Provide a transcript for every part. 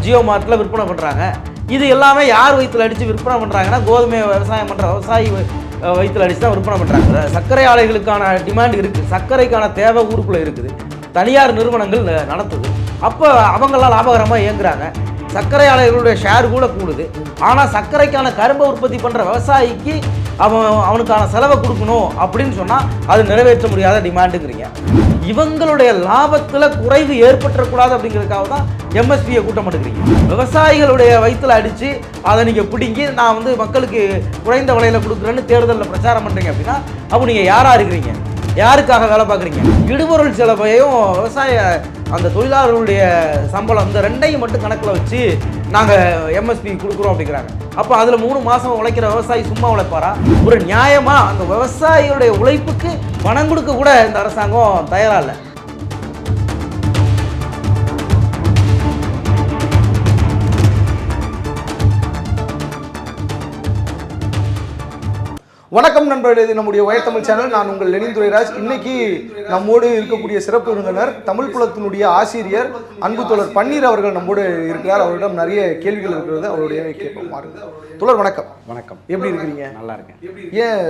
ஜியோ மார்ட்டில் விற்பனை பண்ணுறாங்க. இது எல்லாமே யார் வயிற்றில் அடித்து விற்பனை பண்ணுறாங்கன்னா கோதுமை விவசாயம் பண்ணுற விவசாயி வயிற்றில் அடித்து தான் விற்பனை பண்ணுறாங்க. சர்க்கரை ஆலைகளுக்கான டிமாண்ட் இருக்குது, சர்க்கரைக்கான தேவை ஊருக்குள்ளே இருக்குது, தனியார் நிறுவனங்கள் நடத்துது. அப்போ அவங்களாம் லாபகரமாக இயங்குறாங்க, சர்க்கரை ஆலைகளுடைய ஷேர் கூட கூடுது. ஆனால் சர்க்கரைக்கான கரும்பை உற்பத்தி பண்ணுற விவசாயிக்கு அவனுக்கான செலவை கொடுக்கணும் அப்படின்னு சொன்னால் அது நிறைவேற்ற முடியாத டிமாண்டுங்கிறீங்க. இவங்களுடைய லாபத்தில் குறைவு ஏற்பட்டுறக்கூடாது அப்படிங்கிறதுக்காக தான் எம்எஸ்பியை கூட்ட மாட்டேங்கிறீங்க. விவசாயிகளுடைய வயிற்றில் அடித்து அதை நீங்கள் பிடிங்கி நான் வந்து மக்களுக்கு குறைந்த விலையில் கொடுக்குறேன்னு தேர்தலில் பிரச்சாரம் பண்ணுறீங்க அப்படின்னா அப்போ நீங்கள் யாராக இருக்கிறீங்க? யாருக்காக வேலை பார்க்குறீங்க? இடுபொருள் செலவையும் விவசாய அந்த தொழிலாளர்களுடைய சம்பளம் இந்த ரெண்டையும் மட்டும் கணக்கில் வச்சு நாங்கள் எம்எஸ்பி கொடுக்குறோம் அப்படிங்கிறாங்க. அப்போ அதில் 3 மாதம் உழைக்கிற விவசாயி சும்மா உழைப்பாரா? ஒரு நியாயமாக அந்த விவசாயிகளுடைய உழைப்புக்கு பணம் கொடுக்க கூட இந்த அரசாங்கம் தயாராக இல்லை. வணக்கம் நண்பர்களே, இது நம்முடைய வயர் தமிழ் சேனல். நான் உங்கள் லெனின் துரைராஜ். இன்னைக்கு நம்மோடு இருக்கக்கூடிய சிறப்பு விருந்தினர் தமிழ் புலத்தினுடைய ஆசிரியர் அன்பு தோழர் பன்னீர் அவர்கள் நம்மோடு இருக்கிறார். அவரிடம் நிறைய கேள்விகள் இருக்கிறது, அவருடைய கேட்போம். தோழர் வணக்கம். வணக்கம். எப்படி இருக்கிறீங்க? நல்லா இருக்கேன். ஏன்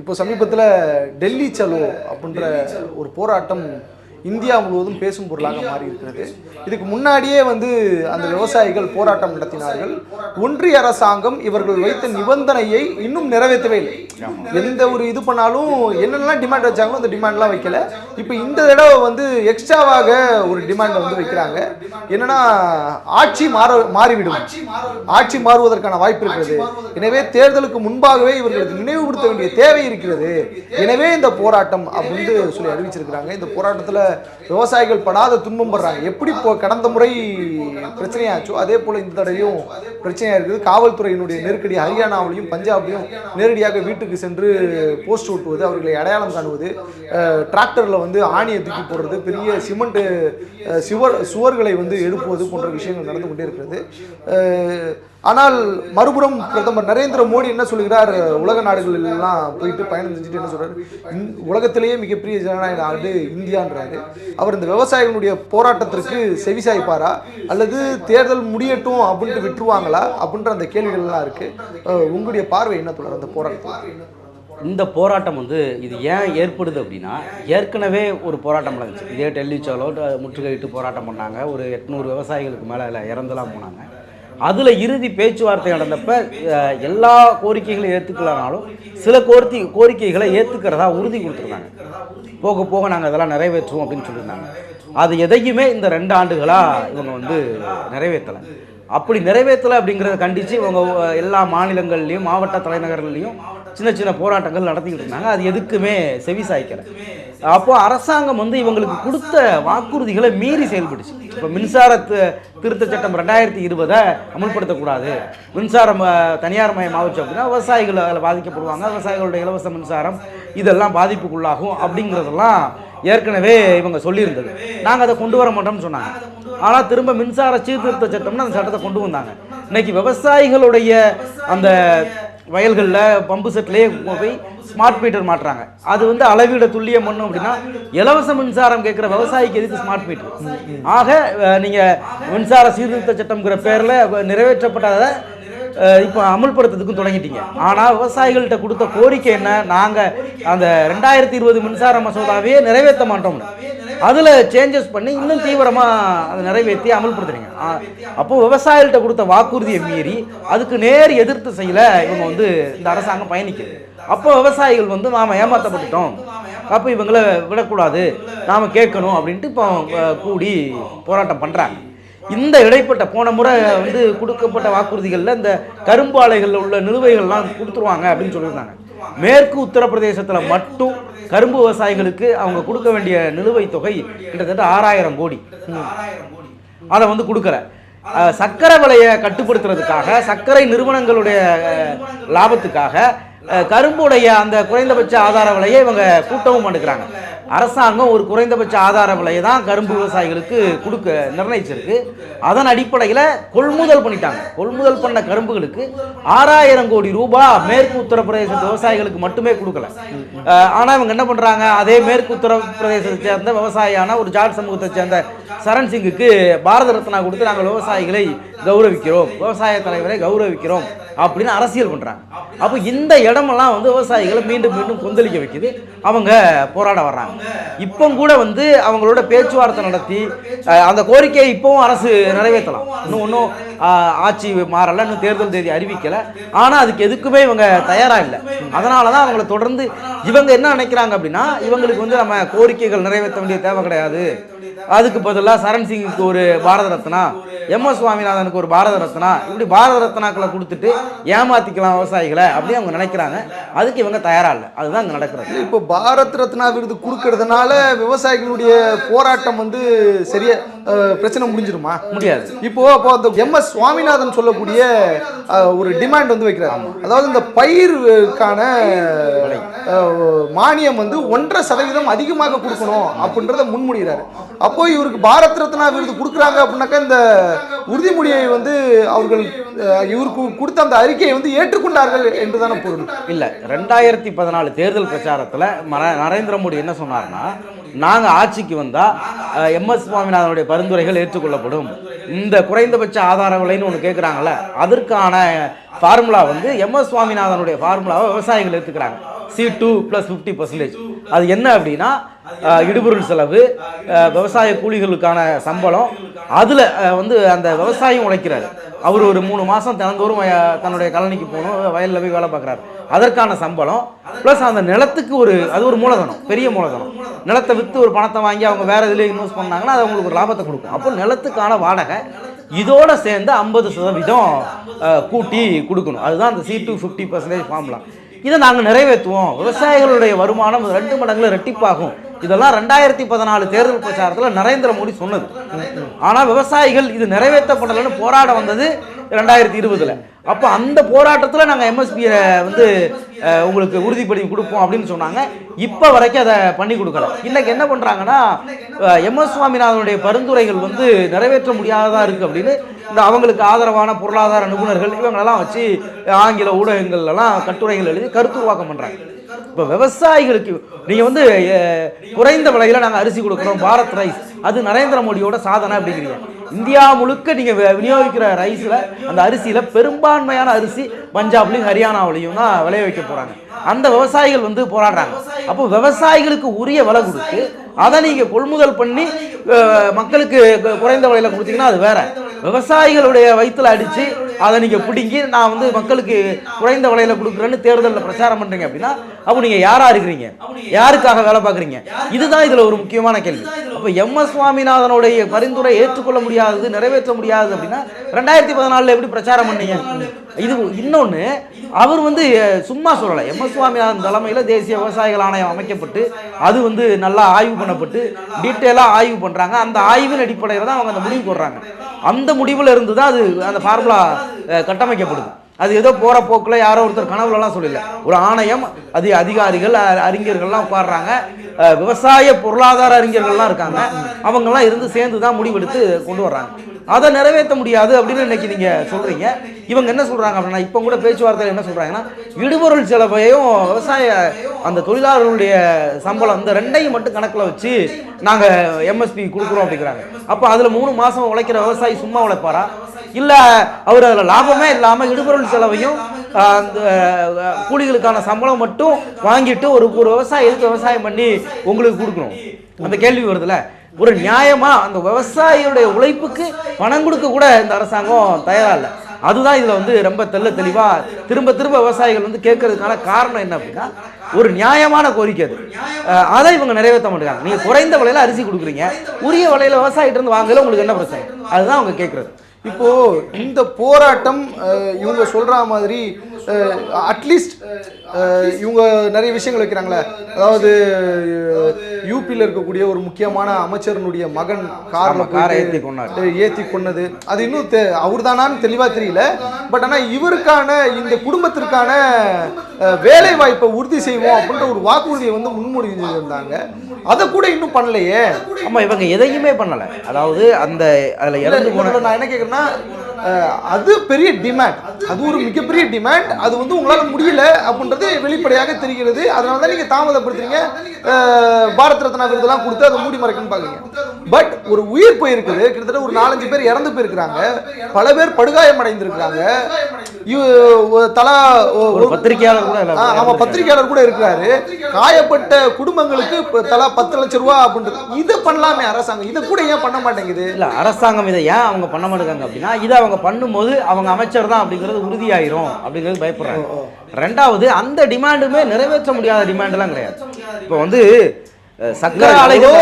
இப்போ சமீபத்தில் டெல்லி சலோ அப்படின்ற ஒரு போராட்டம் இந்தியா முழுவதும் பேசும் பொருளாக மாறி இருக்கிறது. இதுக்கு முன்னாடியே அந்த விவசாயிகள் போராட்டம் நடத்தினார்கள். ஒன்றிய அரசாங்கம் இவர்கள் வைத்த நிபந்தனையை இன்னும் நிறைவேற்றவே இல்லை. எந்த ஒரு இது பண்ணாலும் என்னென்னலாம் டிமாண்ட் வச்சாங்களோ அந்த டிமாண்ட்லாம் வைக்கல. இப்போ இந்த தடவை எக்ஸ்ட்ராவாக ஒரு டிமாண்ட் வைக்கிறாங்க. என்னன்னா ஆட்சி மாறிவிடும், ஆட்சி மாறுவதற்கான வாய்ப்பு இருக்கிறது. எனவே தேர்தலுக்கு முன்பாகவே இவர்களுக்கு நினைவுபடுத்த வேண்டிய தேவை இருக்கிறது. எனவே இந்த போராட்டம் அப்படின்னு சொல்லி அறிவிச்சிருக்கிறாங்க. இந்த போராட்டத்தில் விவசாயிகள் படாத துன்பம் படுறாங்க. எப்படி கடந்த முறை பிரச்சனையாச்சோ அதே போல இந்த தடவையும் பிரச்சனையா இருக்குது. காவல்துறையினுடைய நெருக்கடி ஹரியானாவிலையும் பஞ்சாப்லையும் நேரடியாக வீட்டுக்கு சென்று போஸ்ட் ஓட்டுவது, அவர்களை அடையாளம் காணுவது, டிராக்டர்ல ஆணியை தூக்கி போடுறது, பெரிய சிமெண்ட் சுவர்களை எழுப்புவது போன்ற விஷயங்கள் நடந்து கொண்டே இருக்கிறது. ஆனால் மறுபுறம் பிரதமர் நரேந்திர மோடி என்ன சொல்கிறார்? உலக நாடுகள் எல்லாம் போயிட்டு பயணம் செஞ்சுட்டு என்ன சொல்றாரு? உலகத்திலேயே மிகப்பெரிய ஜனநாயக நாடு இந்தியான்றாரு. அவர் இந்த விவசாயிகளுடைய போராட்டத்திற்கு செவிசாய்ப்பாரா அல்லது தேர்தல் முடியட்டும் அப்படின்ட்டு விட்டுருவாங்களா அப்படின்ற அந்த கேள்விகள்லாம் இருக்கு. உங்களுடைய பார்வை என்ன சொல்றாரு அந்த போராட்டம்? இந்த போராட்டம் இது ஏன் ஏற்படுது அப்படின்னா, ஏற்கனவே ஒரு போராட்டம் நடந்துச்சு. இதே டெல்லி சலோ முற்றுகையிட்டு போராட்டம் பண்ணாங்க. ஒரு 800 விவசாயிகளுக்கு மேலே இறந்துலாம் போனாங்க. அதில் இறுதி பேச்சுவார்த்தை நடந்தப்ப எல்லா கோரிக்கைகளையும் ஏற்றுக்கலனாலும் சில கோரிக்கைகளை ஏற்றுக்கிறதா உறுதி கொடுத்துருந்தாங்க. போக போக நாங்கள் அதெல்லாம் நிறைவேற்றுவோம் அப்படின்னு சொல்லியிருந்தாங்க. அது எதையுமே இந்த 2 ஆண்டுகளாக இவங்க நிறைவேற்றலை. அப்படி நிறைவேற்றலை அப்படிங்கிறத கண்டித்து இவங்க எல்லா மாநிலங்கள்லேயும் மாவட்ட தலைநகர்கள்லையும் சின்ன சின்ன போராட்டங்கள் நடத்திக்கிட்டு இருந்தாங்க. அது எதுக்குமே செவி சாய்க்கலை. அப்போது அரசாங்கம் இவங்களுக்கு கொடுத்த வாக்குறுதிகளை மீறி செயல்படுச்சு. இப்போ மின்சார திருத்த சட்டம் 2020 அமல்படுத்தக்கூடாது, மின்சாரம் தனியார் மயமாகிச்சு அப்படின்னா விவசாயிகள் அதில் பாதிக்கப்படுவாங்க, விவசாயிகளுடைய இலவச மின்சாரம் இதெல்லாம் பாதிப்புக்குள்ளாகும் அப்படிங்கிறதெல்லாம் ஏற்கனவே இவங்க சொல்லியிருந்தது. நாங்கள் அதை கொண்டு வர மாட்டோம்னு சொன்னாங்க. ஆனால் திரும்ப மின்சார சீர்திருத்த சட்டம்னு அந்த சட்டத்தை கொண்டு வந்தாங்க. இன்னைக்கு விவசாயிகளுடைய அந்த வயல்களில் பம்பு செட்லேயே போய் ஸ்மார்ட் மீட்டர் மாட்டுறாங்க. அது அளவீட துல்லியம் பண்ணும் அப்படின்னா இலவச மின்சாரம் கேட்குற விவசாயிக்கு எதுக்கு ஸ்மார்ட் மீட்டர்? ஆக நீங்கள் மின்சார சீர்திருத்த சட்டம்ங்கிற பேரில் நிறைவேற்றப்பட்டதை இப்போ அமல்படுத்துறதுக்கும் தொடங்கிட்டீங்க. ஆனால் விவசாயிகள்கிட்ட கொடுத்த கோரிக்கை என்ன? நாங்கள் அந்த 2020 மின்சார மசோதாவையே நிறைவேற்ற மாட்டோம்னு அதில் சேஞ்சஸ் பண்ணி இன்னும் தீவிரமாக அதை நிறைவேற்றி அமல்படுத்துறீங்க. அப்போது விவசாயிகள்கிட்ட கொடுத்த வாக்குறுதியை மீறி அதுக்கு நேர் எதிர்த்து செய்யல இவங்க இந்த அரசாங்கம் பயணிக்குது. அப்போ விவசாயிகள் நாம் ஏமாற்றப்பட்டுட்டோம், அப்போ இவங்களை விடக்கூடாது, நாம் கேட்கணும் அப்படின்ட்டு இப்போ கூடி போராட்டம் பண்ணுறாங்க. இந்த இடைப்பட்ட போன முறை கொடுக்கப்பட்ட வாக்குறுதிகளில் இந்த கரும்பு ஆலைகளில் உள்ள நிலுவைகள்லாம் கொடுத்துருவாங்க அப்படின்னு சொல்லியிருந்தாங்க. மேற்கு உத்தரப்பிரதேசத்தில் மட்டும் கரும்பு விவசாயிகளுக்கு அவங்க கொடுக்க வேண்டிய நிலுவைத் தொகை கிட்டத்தட்ட 6000 கோடி. அதை கொடுக்கல. சர்க்கரை விலையை கட்டுப்படுத்துறதுக்காக, சர்க்கரை நிறுவனங்களுடைய லாபத்துக்காக கரும்புடைய அந்த குறைந்தபட்ச ஆதார விலையை இவங்க கூட்டவும் மாட்டேங்கிறாங்க. அரசாங்கம் ஒரு குறைந்தபட்ச ஆதார விலையை தான் கரும்பு விவசாயிகளுக்கு கொடுக்க நிர்ணயிச்சிருக்கு. அதன் அடிப்படையில் கொள்முதல் பண்ணிட்டாங்க. கொள்முதல் பண்ண கரும்புகளுக்கு 6000 கோடி ரூபாய் மேற்கு உத்தரப்பிரதேச விவசாயிகளுக்கு மட்டுமே கொடுக்கல. ஆனால் இவங்க என்ன பண்ணுறாங்க, அதே மேற்கு உத்தரப்பிரதேசத்தை சேர்ந்த விவசாயியான ஒரு ஜாட் சமூகத்தை சேர்ந்த சரண் சிங்குக்கு பாரத ரத்னா கொடுத்து நாங்கள் விவசாயிகளை கௌரவிக்கிறோம், விவசாய தலைவரை கௌரவிக்கிறோம் அப்படின்னு அரசியல் பண்ணுறாங்க. அப்போ இந்த இடமெல்லாம் வந்து விவசாயிகளை மீண்டும் மீண்டும் கொந்தளிக்க வைக்குது. அவங்க போராட வர்றாங்க. இப்போ கூட வந்து அவங்களோட பேச்சுவார்த்தை நடத்தி அந்த கோரிக்கையை இப்போவும் அரசு நிறைவேற்றலாம். ஒன்றும் ஆட்சி மாறலை, இன்னும் தேர்தல் தேதி அறிவிக்கலை. ஆனால் அதுக்கு எதுக்குமே இவங்க தயாராக இல்லை. அதனால தான் அவங்கள தொடர்ந்து இவங்க என்ன நினைக்கிறாங்க அப்படின்னா, இவங்களுக்கு வந்து நம்ம கோரிக்கைகள் நிறைவேற்ற வேண்டிய தேவை கிடையாது, அதுக்கு பதிலாக சரண் சிங்குக்கு ஒரு பாரத ரத்னா, எம்எஸ் சுவாமிநாதனுக்கு ஒரு பாரத ரத்னா, இப்படி பாரத ரத்னாக்களை கொடுத்துட்டு ஏமாத்திக்கலாம் விவசாயிகளை அப்படின்னு அவங்க நினைக்கிறாங்க. அதுக்கு இவங்க தயாரா இல்லை. அதுதான் அங்கே நடக்கிறது. இப்போ பாரத் ரத்னா விருது கொடுக்கறதுனால விவசாயிகளுடைய போராட்டம் வந்து சரியா பிரச்சனை முடிஞ்சிருமா? முடியாது. இப்போ அந்த எம்எஸ் சுவாமிநாதன் சொல்லக்கூடிய ஒரு டிமாண்ட் வந்து வைக்கிறார். அதாவது இந்த பயிருக்கான மானியம் வந்து 1.5% அதிகமாக கொடுக்கணும் அப்படின்றத முன்மொழிகிறாரு. அப்போ இவருக்கு பாரத் ரத்னா விருது கொடுக்குறாங்க அப்படின்னாக்கா இந்த உறுதிமொழியை வந்து அவர்கள் இவருக்கு கொடுத்த அந்த அறிக்கையை வந்து ஏற்றுக்கொண்டார்கள் என்றுதான பொருள். இல்லை, 2014 தேர்தல் பிரச்சாரத்தில் நரேந்திர மோடி என்ன சொன்னார்னா, நாங்கள் ஆட்சிக்கு வந்தால் எம்எஸ் சுவாமிநாதனுடைய பரிந்துரைகள் ஏற்றுக்கொள்ளப்படும். இந்த குறைந்தபட்ச ஆதார விலைன்னு ஒன்று கேட்குறாங்கல்ல, அதற்கான ஃபார்முலா வந்து எம்எஸ் சுவாமிநாதனுடைய ஃபார்முலாவை விவசாயிகள் எடுத்துக்கிறாங்க. C2 + 50%. அது என்ன அப்படின்னா, இடுபொருள் செலவு, விவசாய கூலிகளுக்கான சம்பளம், அதில் வந்து அந்த விவசாயம் உழைக்கிறார். அவர் ஒரு 3 மாதம் தினந்தோறும் தன்னுடைய கழனிக்கு போகணும், வயலில் போய் வேலை பார்க்குறாரு, அதற்கான சம்பளம் ப்ளஸ் அந்த நிலத்துக்கு அது ஒரு மூலதனம், பெரிய மூலதனம். நிலத்தை விற்று ஒரு பணத்தை வாங்கி அவங்க வேறு இதில் இன்வெஸ்ட் பண்ணாங்கன்னா அது அவங்களுக்கு ஒரு லாபத்தை கொடுக்கும். அப்போ நிலத்துக்கான வாடகை இதோட சேர்ந்து 50% கூட்டி கொடுக்கணும். அதுதான் அந்த C2 50% ஃபார்முலா. இதை நாங்கள் நிறைவேற்றுவோம், விவசாயிகளுடைய வருமானம் 2 மடங்குல ரெட்டிப்பாகும். இதெல்லாம் 2014 தேர்தல் பிரச்சாரத்தில் நரேந்திர மோடி சொன்னது. ஆனால் விவசாயிகள் இது நிறைவேற்றப்படலைன்னு போராட வந்தது 2020. அப்போ அந்த போராட்டத்தில் நாங்கள் எம்எஸ்பியை வந்து உங்களுக்கு உறுதிப்படுத்தி கொடுப்போம் அப்படின்னு சொன்னாங்க. இப்போ வரைக்கும் அதை பண்ணி கொடுக்கல. இன்னைக்கு என்ன பண்ணுறாங்கன்னா, எம்எஸ் சுவாமிநாதனுடைய பரிந்துரைகள் வந்து நிறைவேற்ற முடியாததாக இருக்குது அப்படின்னு இந்த அவங்களுக்கு ஆதரவான பொருளாதார நிபுணர்கள் இவங்களெல்லாம் வச்சு ஆங்கில ஊடகங்கள்லாம் கட்டுரைகள் எழுதி கருத்துருவாக்கம் பண்ணுறாங்க. இப்போ விவசாயிகளுக்கு நீங்கள் வந்து குறைந்த விலையில் நாங்கள் அரிசி கொடுக்குறோம், பாரத் ரைஸ், அது நரேந்திர மோடியோட சாதனை அப்படிங்கிறீங்க. இந்தியா முழுக்க நீங்கள் விநியோகிக்கிற ரைஸில், அந்த அரிசியில் பெரும்பான்மையான அரிசி பஞ்சாப்லையும் ஹரியானாவிலையும் தான் விளைய வைக்க போகிறாங்க. அந்த விவசாயிகள் வந்து போராடுறாங்க. அப்போ விவசாயிகளுக்கு உரிய விலை கொடுத்து அதை நீங்கள் கொள்முதல் பண்ணி மக்களுக்கு குறைந்த விலையில் கொடுத்தீங்கன்னா அது வேற. விவசாயிகளுடைய வயிற்றில் அடித்து அதை நீங்கள் பிடுங்கி நான் வந்து மக்களுக்கு குறைந்த விலையில் கொடுக்குறேன்னு தேர்தலில் பிரச்சாரம் பண்ணுறீங்க அப்படின்னா அப்போ நீங்கள் யாராக இருக்கிறீங்க, யாருக்காக வேலை பார்க்குறீங்க? இதுதான் இதில் ஒரு முக்கியமான கேள்வி. அப்போ எம்எஸ் சுவாமிநாதனுடைய பரிந்துரை ஏற்றுக்கொள்ள முடியாதது, நிறைவேற்ற முடியாது அப்படின்னா 2014 எப்படி பிரச்சாரம் பண்ணீங்க? இது இன்னொன்று, அவர் வந்து சும்மா சொல்லலை. எம்எஸ் சுவாமிநாதன் தலைமையில் தேசிய விவசாயிகள் ஆணையம் அமைக்கப்பட்டு அது வந்து நல்லா ஆய்வு பண்ணப்பட்டு டீட்டெயிலாக ஆய்வு பண்ணுறாங்க. அந்த ஆய்வின் அடிப்படையில் தான் அவங்க அந்த முடிவு போடுறாங்க. அந்த முடிவில் இருந்து தான் அது அந்த ஃபார்முலா கட்டமைக்கப்படுது. அது ஏதோ போகிற போக்கில் யாரோ ஒருத்தர் கனவுலலாம் சொல்லல. ஒரு ஆணையம், அது அதிகாரிகள், அறிஞர்கள்லாம் உட்காடுறாங்க, விவசாய பொருளாதார அறிஞர்கள்லாம் இருக்காங்க, அவங்கெல்லாம் இருந்து சேர்ந்து தான் முடிவெடுத்து கொண்டு வர்றாங்க. அதை நிறைவேற்ற முடியாது அப்படின்னு இன்னைக்கு நீங்கள் சொல்கிறீங்க. இவங்க என்ன சொல்கிறாங்க அப்படின்னா, இப்போ கூட பேச்சுவார்த்தையில் என்ன சொல்கிறாங்கன்னா, இடுபொருள் செலவையும் விவசாய அந்த தொழிலாளர்களுடைய சம்பளம் இந்த 2ஐயும் மட்டும் கணக்கில் வச்சு நாங்கள் எம்எஸ்பி கொடுக்குறோம் அப்படிங்கிறாங்க. அப்போ அதில் 3 மாதம் உழைக்கிற விவசாயி சும்மா உழைப்பாரா? இல்லை அவர் அதில் லாபமே இல்லாமல் இடுபொருள் செலவையும் அந்த கூலிகளுக்கான சம்பளம் மட்டும் வாங்கிட்டு ஒரு விவசாயி எதுக்கு விவசாயம் பண்ணி உங்களுக்கு கொடுக்கணும்? அந்த கேள்வி வருதுல்ல. ஒரு நியாயமாக அந்த விவசாயியுடைய உழைப்புக்கு பணம் கொடுக்க கூட இந்த அரசாங்கம் தயாராக இல்லை. அதுதான் இதில் வந்து ரொம்ப தெளிவாக திரும்ப விவசாயிகள் வந்து கேட்கறதுக்கான காரணம் என்ன அப்படின்னா, ஒரு நியாயமான கோரிக்கை அது. அதை இவங்க நிறைவேற்ற மாட்டேங்கிறாங்க. நீங்கள் குறைந்த விலையில் அரிசி கொடுக்குறீங்க, உரிய விலையில் விவசாயிட்டு இருந்து வாங்கல, உங்களுக்கு என்ன பிரச்சனை? அதுதான் அவங்க கேட்குறது. இப்போ இந்த போராட்டம் இவங்க சொல்ற மாதிரி அட்லீஸ்ட் இவங்க நிறைய விஷயங்கள் வைக்கிறாங்களே. அதாவது யூபியில் இருக்கக்கூடிய ஒரு முக்கியமான அமைச்சரனுடைய மகன் காரை ஏற்றி கொன்னது, அது இன்னும் அவர் தானான்னு தெளிவாக தெரியல. பட் ஆனால் இவருக்கான இந்த குடும்பத்திற்கான வேலை வாய்ப்பை உறுதி செய்வோம் அப்படின்ற ஒரு வாக்குறுதியை வந்து முன்மொழிஞ்சிருந்தாங்க. அதை கூட இன்னும் பண்ணலையே. ஆமா, இவங்க எதையுமே பண்ணல. அதாவது அந்த அதுல இறந்து போன நான் என்ன கேட்குறேன்னா, அது பெரிய டிமாண்ட், அது ஒரு மிகப்பெரிய டிமாண்ட். அது வந்து உங்களால் முடியல அப்படின்றது வெளிப்படையாக தெரிகிறது. அதனால தான் நீங்கள் தாமதப்படுத்துறீங்க, பாரத் ரத்னா விருதெல்லாம் கொடுத்து அதை மூடி மறைக்கணும்னு பார்க்குறீங்க. பட் ஒரு உயிர் போயிருக்குது, கிட்டத்தட்ட ஒரு 4-5 பேர் இறந்து போயிருக்கிறாங்க, பல பேர் படுகாயம் அடைந்திருக்கிறாங்க. தலா ஒரு பத்திரிகையாளர் கூட ஆமாம், பத்திரிகையாளர் கூட இருக்கிறாரு. காயப்பட்ட குடும்பங்களுக்கு தலா 10 லட்சம் ரூபா அப்படின்றது இதை பண்ணலாமே அரசாங்கம். இதை கூட ஏன் பண்ண மாட்டேங்குது? இல்லை, அரசாங்கம் இதை ஏன் அவங்க பண்ண மாட்டேங்காங்க அப்படின்னா, இதை அவங்க பண்ணும்போது அவங்க அமைச்சர் தான் அப்படிங்கிறது உறுதியாயிரும் அப்படிங்கிறது பயப்படுறாங்க. ரெண்டாவது, அந்த டிமாண்டுமே நிறைவேற்ற முடியாத டிமாண்டெல்லாம் கிடையாது. இப்போ வந்து சக்கரை ஆலைகள்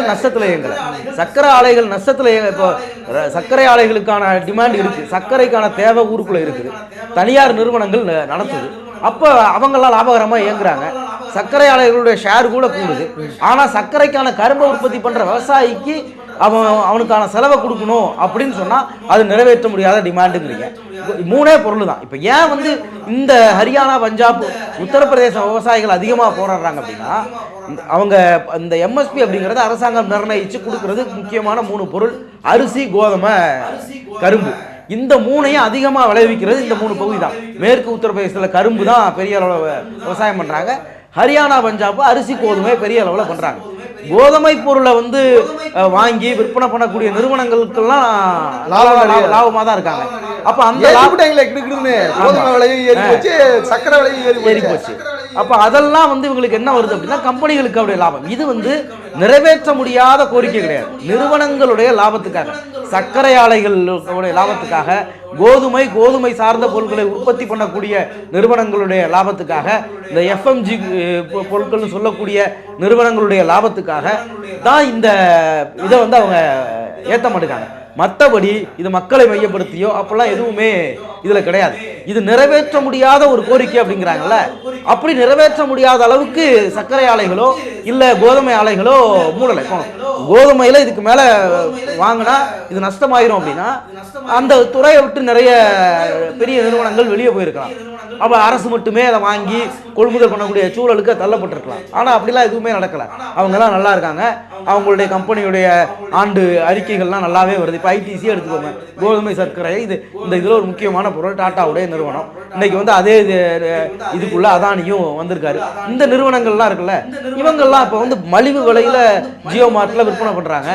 நஷ்டத்தில் இயங்கல. சக்கரை ஆலைகள் நஷ்டத்தில் இப்போ சர்க்கரை ஆலைகளுக்கான டிமாண்ட் இருக்கு, சர்க்கரைக்கான தேவை ஊருக்குள்ள இருக்குது, தனியார் நிறுவனங்கள் நடத்துது. அப்போ அவங்களாம் லாபகரமாக இயங்குறாங்க, சர்க்கரை ஆலைகளுடைய ஷேர் கூட கூடுது. ஆனால் சர்க்கரைக்கான கரும்பை உற்பத்தி பண்ணுற விவசாயிக்கு அவனுக்கான செலவை கொடுக்கணும் அப்படின்னு சொன்னால் அது நிறைவேற்ற முடியாத டிமாண்டுங்கிறீங்க. 3 பொருள் தான். இப்போ ஏன் வந்து இந்த ஹரியானா, பஞ்சாப், உத்தரப்பிரதேச விவசாயிகள் அதிகமாக போராடுறாங்க அப்படின்னா, அவங்க இந்த எம்எஸ்பி அப்படிங்கிறத அரசாங்கம் நிர்ணயித்து கொடுக்கறது முக்கியமான 3 பொருள்: அரிசி, கோதுமை, கரும்பு. இந்த 3ஐயும் அதிகமாக விளைவிக்கிறது இந்த 3 பகுதி தான். மேற்கு உத்தரப்பிரதேசத்தில் கரும்பு தான் பெரிய அளவில் விவசாயம் பண்ணுறாங்க. ஹரியானா, பஞ்சாப் அரிசி, கோதுமை பெரிய அளவில் பண்ணுறாங்க. கோதுமை பொருளை வந்து வாங்கி விற்பனை பண்ணக்கூடிய நிறுவனங்களுக்கெல்லாம் லாபமாக தான் இருக்காங்க. அப்போ அந்த கோதுமை விலையும் ஏறி போச்சு, சக்கரை விலையும் ஏறி போச்சு. அப்போ அதெல்லாம் வந்து இவங்களுக்கு என்ன வருது அப்படின்னா, கம்பெனிகளுக்கு அவருடைய லாபம். இது வந்து நிறைவேற்ற முடியாத கோரிக்கை கிடையாது. நிறுவனங்களுடைய லாபத்துக்காக, சர்க்கரை ஆலைகளுடைய லாபத்துக்காக, கோதுமை சார்ந்த பொருட்களை உற்பத்தி பண்ணக்கூடிய நிறுவனங்களுடைய லாபத்துக்காக, இந்த எஃப்எம்ஜி பொருட்கள்னு சொல்லக்கூடிய நிறுவனங்களுடைய லாபத்துக்காக தான் இந்த இதை வந்து அவங்க ஏற்ற மாட்டேங்காங்க. மற்றபடி இது மக்களை மையப்படுத்தியோ அப்பெல்லாம் எதுவுமே இதில் கிடையாது. இது நிறைவேற்ற முடியாத ஒரு கோரிக்கை அப்படிங்கிறாங்கல்ல, அப்படி நிறைவேற்ற முடியாத அளவுக்கு சர்க்கரை ஆலைகளோ இல்லை கோதுமை ஆலைகளோ மூடலை. கோதுமையில் இதுக்கு மேலே வாங்கினா இது நஷ்டமாயிரும் அப்படின்னா அந்த துறையை விட்டு நிறைய பெரிய நிறுவனங்கள் வெளியே போயிருக்கலாம். அப்போ அரசு மட்டுமே அதை வாங்கி கொள்முதல் பண்ணக்கூடிய சூழலுக்கு தள்ளப்பட்டிருக்கலாம். ஆனால் அப்படிலாம் எதுவுமே நடக்கலை. அவங்கெல்லாம் நல்லா இருக்காங்க, அவங்களுடைய கம்பெனியுடைய ஆண்டு அறிக்கைகள்லாம் நல்லாவே வருது. இப்போ ஐடிசி எடுத்துக்கோங்க, கோதுமை சர்க்கரை இந்த இதில் ஒரு முக்கியமான பொருள் டாட்டாவுடைய நிறுவனம். இன்னைக்கு வந்து அதே இதுக்குள்ள அதானியும் வந்திருக்காரு. இந்த நிறுவனங்கள்லாம் இருக்குல்ல, இவங்கெல்லாம் இப்போ வந்து மலிவு விலையில் ஜியோ மார்ட்டில் விற்பனை பண்ணுறாங்க.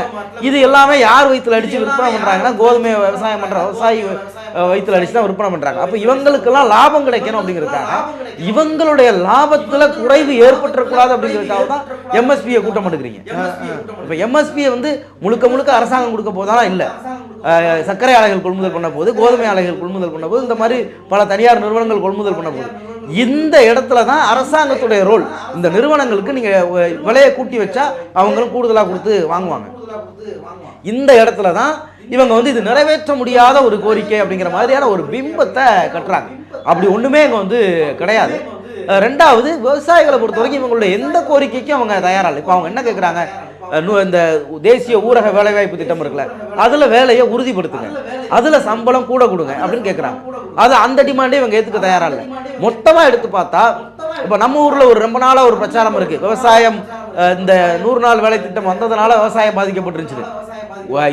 இது எல்லாமே யார் வயிற்றுல அடித்து விற்பனை பண்ணுறாங்கன்னா, கோதுமை விவசாயம் பண்ணுற விவசாயி வயிற்றுல அடிச்சு தான் விற்பனை பண்ணுறாங்க. அப்போ இவங்களுக்கெல்லாம் லாபம் கிடைக்கணும் அப்படிங்கிறதுக்காக, இவங்களுடைய லாபத்தில் குறைவு ஏற்பட்டுறக்கூடாது அப்படிங்கிறதுக்காக தான் எம்எஸ்பியை கூட்ட மாட்டேங்கிறீங்க. இப்போ எம்எஸ்பியை வந்து முழுக்க அரசாங்கம் கொடுக்க போதாலும் இல்லை, சர்க்கரை ஆலைகள் கொள்முதல் பண்ண போது, கோதுமை ஆலைகள் கொள்முதல் பண்ண போது, இந்த மாதிரி பல தனியார் நிறுவனங்கள் கொள்முதல் பண்ண போது, இந்த இடத்துல தான் அரசாங்கத்துடைய ரோல். இந்த நிறுவனங்களுக்கு நீங்கள் விலையை கூட்டி வச்சா அவங்களும் கூடுதலாக கொடுத்து வாங்குவாங்க. இந்த இடத்துல தான் இவங்க வந்து இது நிறைவேற்ற முடியாத ஒரு கோரிக்கை அப்படிங்கிற மாதிரியான ஒரு பிம்பத்தை கட்டுறாங்க. அப்படி ஒன்றுமே இங்கே வந்து கிடையாது. ரெண்டாவது, விவசாயிகளை பொறுத்த வரைக்கும் இவங்களுடைய எந்த கோரிக்கைக்கும் அவங்க தயாராக. இப்போ அவங்க என்ன கேட்குறாங்க, இந்த தேசிய ஊரக வேலைவாய்ப்பு திட்டம் இருக்குல்ல, அதில் வேலையை உறுதிப்படுத்துங்க, அதில் சம்பளம் கூட கொடுங்க அப்படின்னு கேட்குறாங்க. அது அந்த டிமாண்டே இவங்க ஏற்றுக்க தயாராக இல்லை. மொத்தமாக எடுத்து பார்த்தா, இப்போ நம்ம ஊரில் ஒரு ரொம்ப நாளாக ஒரு பிரச்சாரம் இருக்குது, விவசாயம் இந்த 100 நாள் வேலை திட்டம் வந்ததுனால விவசாயம் பாதிக்கப்பட்டுருந்துச்சு.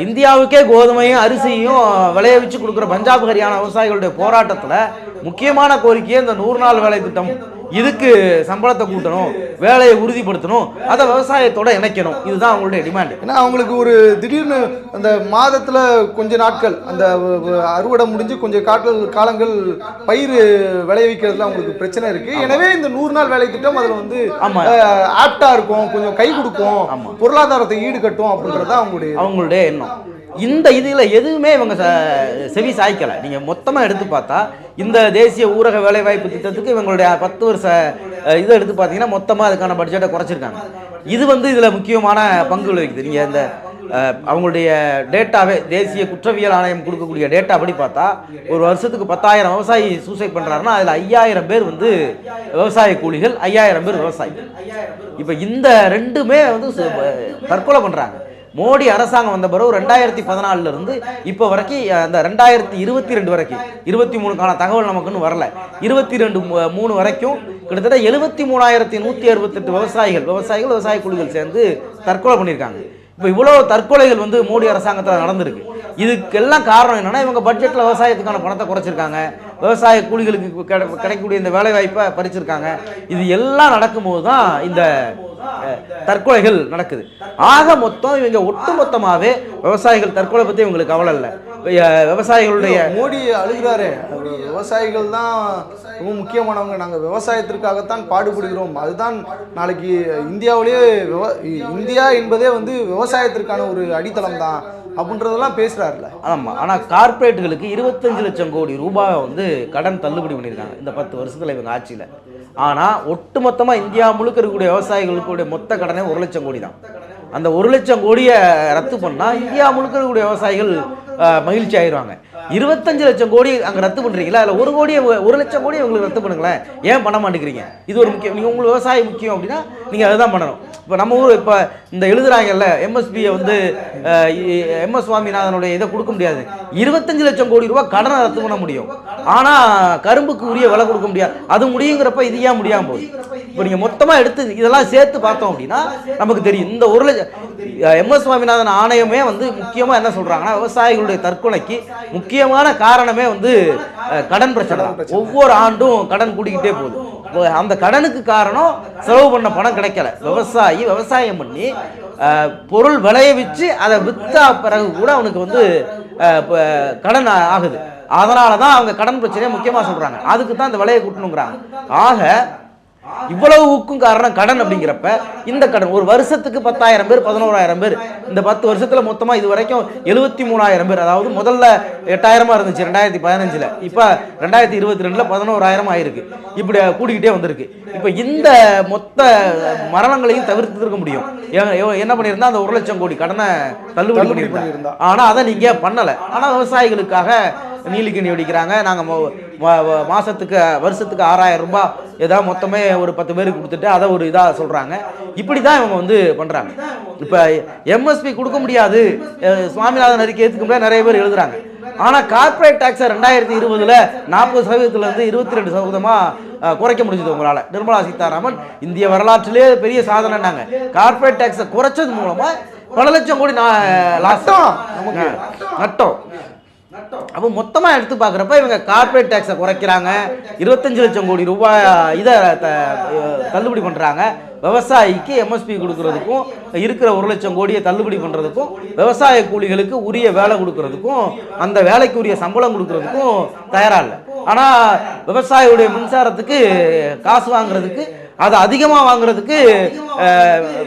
இந்தியாவுக்கே கோதுமையும் அரிசியும் விளைவிச்சு கொடுக்குற பஞ்சாப், ஹரியானா விவசாயிகளுடைய போராட்டத்தில் முக்கியமான கோரிக்கையே இந்த 100 நாள் வேலை திட்டம். இதுக்கு சம்பளத்தை கூட்டணும், வேலையை உறுதிப்படுத்தணும், அதை விவசாயத்தோட இணைக்கணும். இதுதான் அவங்களுடைய டிமாண்ட். ஏன்னா அவங்களுக்கு ஒரு திடீர்னு அந்த மாதத்தில் கொஞ்ச நாட்கள் அந்த அறுவடை முடிஞ்சு கொஞ்சம் காலங்கள் பயிர் விளைவிக்கிறதுல அவங்களுக்கு பிரச்சனை இருக்கு. எனவே இந்த 100 நாள் வேலை திட்டம் அதில் வந்து ஆப்டா இருக்கும், கொஞ்சம் கை கொடுக்கும், பொருளாதாரத்தை ஈடுகட்டும் அப்படின்றது அவங்களுடைய எண்ணம். இந்த இதில் எதுவுமே இவங்க செவி சாய்க்கலை. நீங்கள் மொத்தமாக எடுத்து பார்த்தா இந்த தேசிய ஊரக வேலைவாய்ப்பு திட்டத்துக்கு இவங்களுடைய 10 வருஷ இதை எடுத்து பார்த்தீங்கன்னா மொத்தமாக அதுக்கான பட்ஜெட்டை குறைச்சிருக்காங்க. இது வந்து இதில் முக்கியமான பங்கு வகிக்குது. நீங்கள் இந்த அவங்களுடைய டேட்டாவே, தேசிய குற்றவியல் ஆணையம் கொடுக்கக்கூடிய டேட்டா படி பார்த்தா, ஒரு வருஷத்துக்கு 10,000 விவசாயி சூசைட் பண்ணுறாருன்னா அதில் 5,000 பேர் வந்து விவசாய கூலிகள், 5,000 பேர் விவசாயி. இப்போ இந்த ரெண்டுமே வந்து தற்கொலை பண்ணுறாங்க. மோடி அரசாங்கம் வந்த பிறகு 2014 இருந்து இப்போ வரைக்கும் அந்த 2022 வரைக்கும் 23க்கான தகவல் நமக்குன்னு வரல. 22/3 வரைக்கும் கிட்டத்தட்ட 73,168 விவசாயிகள் விவசாய குழுக்கள் சேர்ந்து தற்கொலை பண்ணியிருக்காங்க. இப்போ இவ்வளோ தற்கொலைகள் வந்து மோடி அரசாங்கத்தில் நடந்திருக்கு. இதுக்கெல்லாம் காரணம் என்னன்னா, இவங்க பட்ஜெட்டில் விவசாயத்துக்கான பணத்தை குறைச்சிருக்காங்க, விவசாய கூலிகளுக்கு கிடைக்கக்கூடிய இந்த வேலை வாய்ப்பை பறிச்சிருக்காங்க. இது எல்லாம் நடக்கும்போது தான் இந்த தற்கொலைகள் நடக்குது. ஆக மொத்தம் இவங்க ஒட்டுமொத்தமாகவே விவசாயிகள் தற்கொலை பற்றி இவங்களுக்கு கவலை இல்லை. விவசாயிகளுடைய மோடி அழுகிறாரு, விவசாயிகள் தான் ரொம்ப முக்கியமானவங்க, நாங்கள் விவசாயத்திற்காகத்தான் பாடுபடுகிறோம், அதுதான் நாளைக்கு இந்தியாவிலேயே இந்தியா என்பதே வந்து விவசாயத்திற்கான ஒரு அடித்தளம் தான் அப்படின்றதெல்லாம் பேசுகிறாருல. ஆமாம். ஆனால் கார்பரேட்டுகளுக்கு 25 லட்சம் கோடி ரூபாய் வந்து கடன் தள்ளுபடி பண்ணியிருக்காங்க இந்த 10 வருஷத்தில் இவங்க ஆட்சியில். ஆனால் ஒட்டுமொத்தமாக இந்தியா முழுக்க இருக்கக்கூடிய விவசாயிகளுக்குடைய மொத்த கடனே 1 லட்சம் கோடி தான். அந்த 1 லட்சம் கோடியை ரத்து பண்ணால் இந்தியா முழுக்க இருக்கக்கூடிய விவசாயிகள் மகிழ்ச்சி ஆயிடுவாங்க. 25 லட்சம் கோடி அங்கே ரத்து பண்ணுறீங்களா, அதில் 1 லட்சம் கோடி உங்களுக்கு ரத்து பண்ணுங்களேன், ஏன் பண்ண மாட்டேங்கிறீங்க? இது ஒரு முக்கியம். நீங்கள் உங்களுக்கு விவசாயம் முக்கியம் அப்படின்னா நீங்கள் அதுதான் பண்ணணும். இப்போ நம்ம ஊர் இப்போ இந்த எழுதுறாங்கல்ல, எம்எஸ்பியை வந்து MS சுவாமிநாதனுடைய இதை கொடுக்க முடியாது, 25 லட்சம் கோடி ரூபாய் கடனை ரத்து பண்ண முடியும், ஆனால் கரும்புக்கு உரிய விலை கொடுக்க முடியாது. அது முடியுங்கிறப்ப இது ஏன் முடியாமல் போகுது? இப்போ நீங்கள் மொத்தமாக எடுத்து இதெல்லாம் சேர்த்து பார்த்தோம் அப்படின்னா நமக்கு தெரியும். இந்த 1 லட்சம் MS சுவாமிநாதன் ஆணையமே வந்து முக்கியமாக என்ன சொல்கிறாங்கன்னா, விவசாயிகளுடைய தற்கொலைக்கு முக்கியமான காரணமே வந்து கடன் பிரச்சனை தான். ஒவ்வொரு ஆண்டும் கடன் கூடிக்கிட்டே போகுது. அந்த கடனுக்கு காரணம் செலவு பண்ண பணம் கிடைக்கல. விவசாயி விவசாயம் பண்ணி பொருள் விளைய வச்சு அதை விற்றா பிறகு கூட அவனுக்கு வந்து கடன் ஆகுது. அதனால தான் அவங்க கடன் பிரச்சனையை முக்கியமாக சொல்கிறாங்க. அதுக்கு தான் இந்த விலையை கூட்டணுங்கிறாங்க. ஆக இவ்வளவுக்கும் காரணம் கடன் அப்படிங்கிறப்ப இந்த கடன் ஒரு வருஷத்துக்கு 10,000 பேர் 11,000 பேர் இந்த 10 வருஷத்துல மொத்தமா இது வரைக்கும் 73,000 பேர். அதாவது முதல்ல 8,000 இருந்துச்சு 2015, இப்போ 2022 11,000 ஆயிருக்கு. இப்படி கூடிக்கிட்டே வந்திருக்கு. இப்போ இந்த மொத்த மரணங்களையும் தவிர்த்திருக்க முடியும். என்ன பண்ணியிருந்தா அந்த 1 லட்சம் கோடி கடனை தள்ளுபடி பண்ணியிருந்தா. ஆனா அதை நீங்க பண்ணல. ஆனா விவசாயிகளுக்காக நீலிக்கணி வெடிக்கிறாங்க. நாங்கள் வருஷத்துக்கு 6,000 ரூபாய் ஏதாவது மொத்தமே ஒரு 10 பேருக்கு கொடுத்துட்டு அதை ஒரு இதாக சொல்கிறாங்க. இப்படி தான் இவங்க வந்து பண்ணுறாங்க. இப்போ எம்எஸ்பி கொடுக்க முடியாது, சுவாமிநாதன் அறிக்கை ஏற்றுக்க முடியாது நிறைய பேர் எழுதுறாங்க. ஆனால் கார்பரேட் டாக்ஸை 2020 40% 22% குறைக்க முடிஞ்சது உங்களால். நிர்மலா சீதாராமன் இந்திய வரலாற்றிலே பெரிய சாதனைனாங்க. கார்பரேட் டாக்ஸை குறைச்சது மூலமாக பல லட்சம் கோடி நட்டம். அப்போ மொத்தமாக எடுத்து பார்க்குறப்ப இவங்க கார்பரேட் டேக்ஸை குறைக்கிறாங்க, 25 லட்சம் கோடி ரூபாய் இதை தள்ளுபடி பண்ணுறாங்க. விவசாயிக்கு எம்எஸ்பி கொடுக்கறதுக்கும் இருக்கிற 1 லட்சம் கோடியை தள்ளுபடி பண்ணுறதுக்கும், விவசாய கூலிகளுக்கு உரிய வேலை கொடுக்கறதுக்கும், அந்த வேலைக்கு உரிய சம்பளம் கொடுக்கறதுக்கும் தயாராக இல்லை. ஆனால் விவசாயியுடைய மின்சாரத்துக்கு காசு வாங்குறதுக்கு, அதை அதிகமாக வாங்குறதுக்கு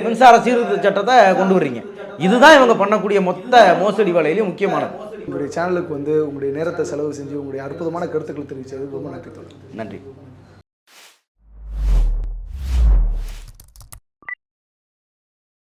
மின்சார சீர்திருத்த சட்டத்தை கொண்டு வர்றீங்க. இதுதான் இவங்க பண்ணக்கூடிய மொத்த மோசடி வேலையிலையும் முக்கியமானது. உங்களுடைய சேனலுக்கு வந்து உங்களுடைய நேரத்தை செலவு செஞ்சு உங்களுடைய அற்புதமான கருத்துக்களை தெரிவித்தது ரொம்ப நன்றி. நன்றி.